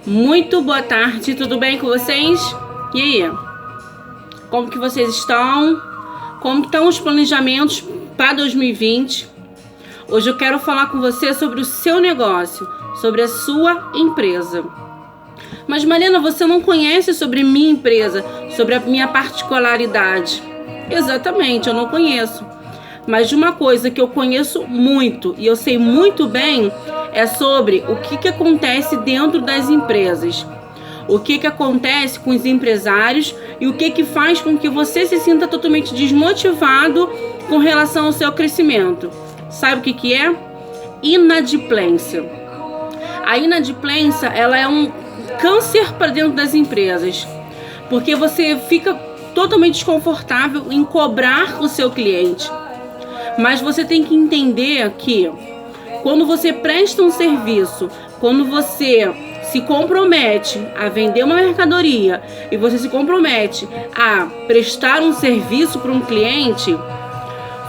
Muito boa tarde, tudo bem com vocês? E aí? Como que vocês estão? Como estão os planejamentos para 2020? Hoje eu quero falar com você sobre o seu negócio, sobre a sua empresa. Mas Mariana, você não conhece sobre minha empresa, sobre a minha particularidade? Exatamente, eu não conheço. Mas de uma coisa que eu conheço muito e eu sei muito bem é sobre o que acontece dentro das empresas. O que acontece com os empresários e o que faz com que você se sinta totalmente desmotivado com relação ao seu crescimento. Sabe o que é? Inadimplência. A inadimplência, ela é um câncer para dentro das empresas, porque você fica totalmente desconfortável em cobrar o seu cliente. Mas você tem que entender que quando você presta um serviço, quando você se compromete a vender uma mercadoria e você se compromete a prestar um serviço para um cliente,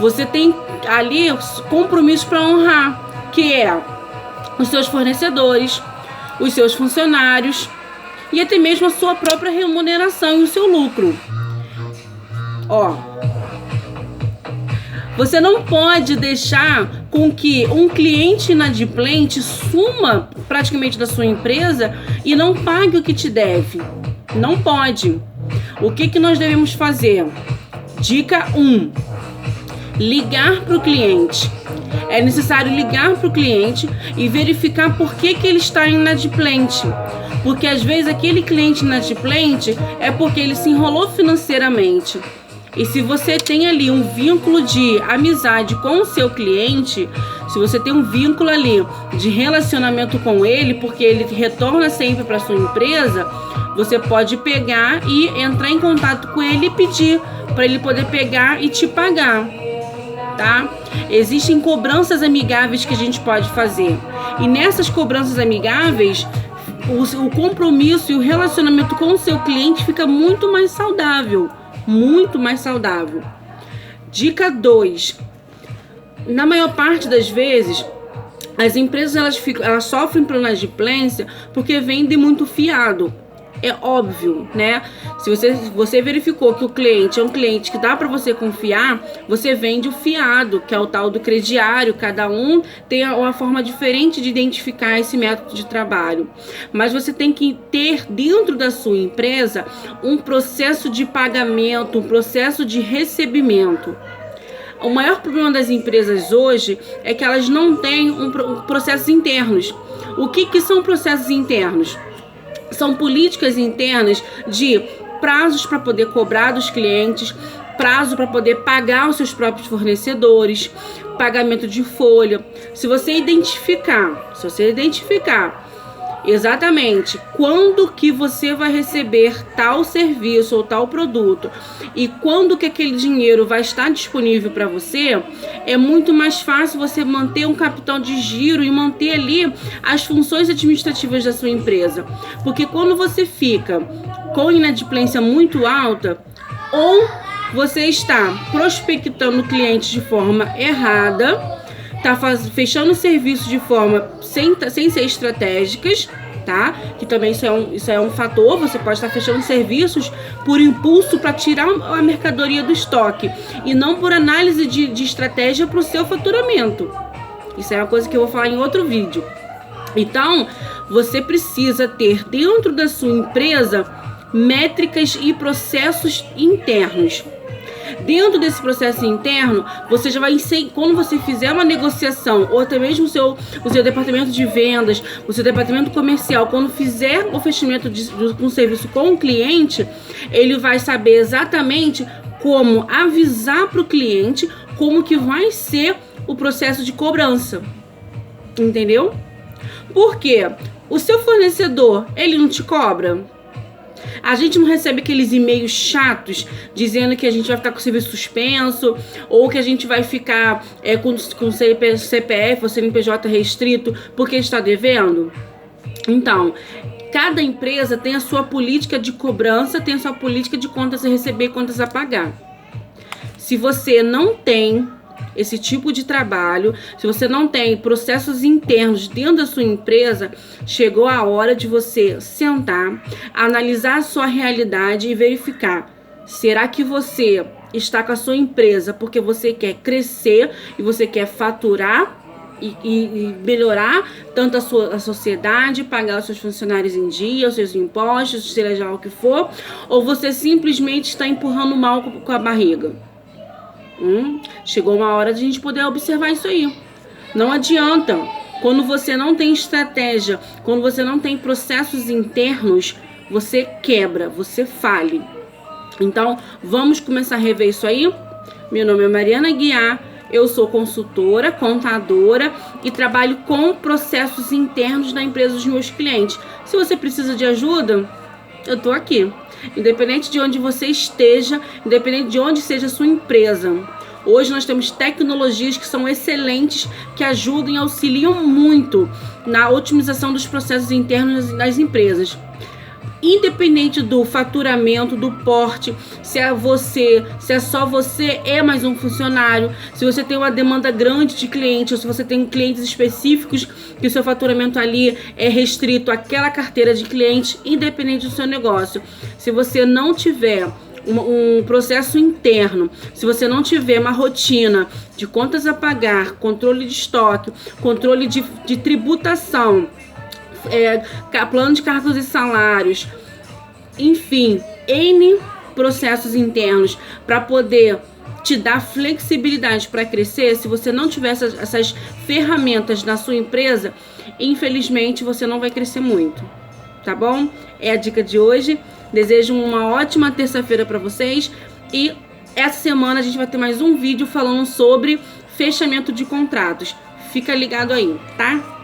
você tem ali compromissos para honrar, que é os seus fornecedores, os seus funcionários e até mesmo a sua própria remuneração e o seu lucro. Você não pode deixar com que um cliente inadimplente suma praticamente da sua empresa e não pague o que te deve. Não pode. O que nós devemos fazer? Dica 1. Ligar para o cliente. É necessário ligar para o cliente e verificar por que ele está inadimplente. Porque às vezes aquele cliente inadimplente é porque ele se enrolou financeiramente. E se você tem ali um vínculo de amizade com o seu cliente, se você tem um vínculo ali de relacionamento com ele, porque ele retorna sempre para sua empresa, você pode pegar e entrar em contato com ele e pedir para ele poder pegar e te pagar, tá? Existem cobranças amigáveis que a gente pode fazer. E nessas cobranças amigáveis, o compromisso e o relacionamento com o seu cliente fica muito mais saudável. Muito mais saudável. Dica 2. Na maior parte das vezes, as empresas elas sofrem por inadimplência porque vendem muito fiado. É óbvio, né? Se você verificou que o cliente é um cliente que dá para você confiar, você vende o fiado, que é o tal do crediário. Cada um tem uma forma diferente de identificar esse método de trabalho. Mas você tem que ter dentro da sua empresa um processo de pagamento, um processo de recebimento. O maior problema das empresas hoje é que elas não têm processos internos. O que são processos internos? São políticas internas de prazos para poder cobrar dos clientes, prazo para poder pagar os seus próprios fornecedores, pagamento de folha. Se você identificar exatamente quando que você vai receber tal serviço ou tal produto e quando que aquele dinheiro vai estar disponível para você, é muito mais fácil você manter um capital de giro e manter ali as funções administrativas da sua empresa. Porque quando você fica com inadimplência muito alta, ou você está prospectando clientes de forma errada, tá fechando serviço de forma sem ser estratégicas, tá? Que também isso é um fator. Você pode estar fechando serviços por impulso para tirar a mercadoria do estoque e não por análise de estratégia para o seu faturamento. Isso é uma coisa que eu vou falar em outro vídeo. Então, você precisa ter dentro da sua empresa métricas e processos internos. Dentro desse processo interno, você já vai, quando você fizer uma negociação, ou até mesmo o seu departamento de vendas, o seu departamento comercial, quando fizer o fechamento de um serviço com o cliente, ele vai saber exatamente como avisar para o cliente como que vai ser o processo de cobrança. Entendeu? Por quê? O seu fornecedor, ele não te cobra? A gente não recebe aqueles e-mails chatos dizendo que a gente vai ficar com o serviço suspenso ou que a gente vai ficar com CPF ou CNPJ restrito porque está devendo? Então, cada empresa tem a sua política de cobrança, tem a sua política de contas a receber e contas a pagar. Se você não tem esse tipo de trabalho, se você não tem processos internos dentro da sua empresa, chegou a hora de você sentar, analisar a sua realidade e verificar: será que você está com a sua empresa porque você quer crescer e você quer faturar e melhorar tanto a sociedade, pagar os seus funcionários em dia, os seus impostos, seja lá o que for, ou você simplesmente está empurrando mal com a barriga? Chegou uma hora de a gente poder observar isso aí. Não adianta, quando você não tem estratégia, quando você não tem processos internos, você quebra, você fale. Então, vamos começar a rever isso aí? Meu nome é Mariana Guiar, eu sou consultora, contadora e trabalho com processos internos na empresa dos meus clientes. Se você precisa de ajuda, eu tô aqui. Independente de onde você esteja, independente de onde seja a sua empresa. Hoje nós temos tecnologias que são excelentes, que ajudam e auxiliam muito na otimização dos processos internos das empresas. Independente do faturamento, do porte, se é só você, é mais um funcionário, se você tem uma demanda grande de clientes, ou se você tem clientes específicos que o seu faturamento ali é restrito àquela carteira de clientes, independente do seu negócio. Se você não tiver um processo interno, se você não tiver uma rotina de contas a pagar, controle de estoque, controle de tributação, plano de cargos e salários, enfim, N processos internos para poder te dar flexibilidade para crescer, se você não tiver essas ferramentas na sua empresa, infelizmente você não vai crescer muito, tá bom? É a dica de hoje. Desejo uma ótima terça-feira para vocês e essa semana a gente vai ter mais um vídeo falando sobre fechamento de contratos. Fica ligado aí, tá?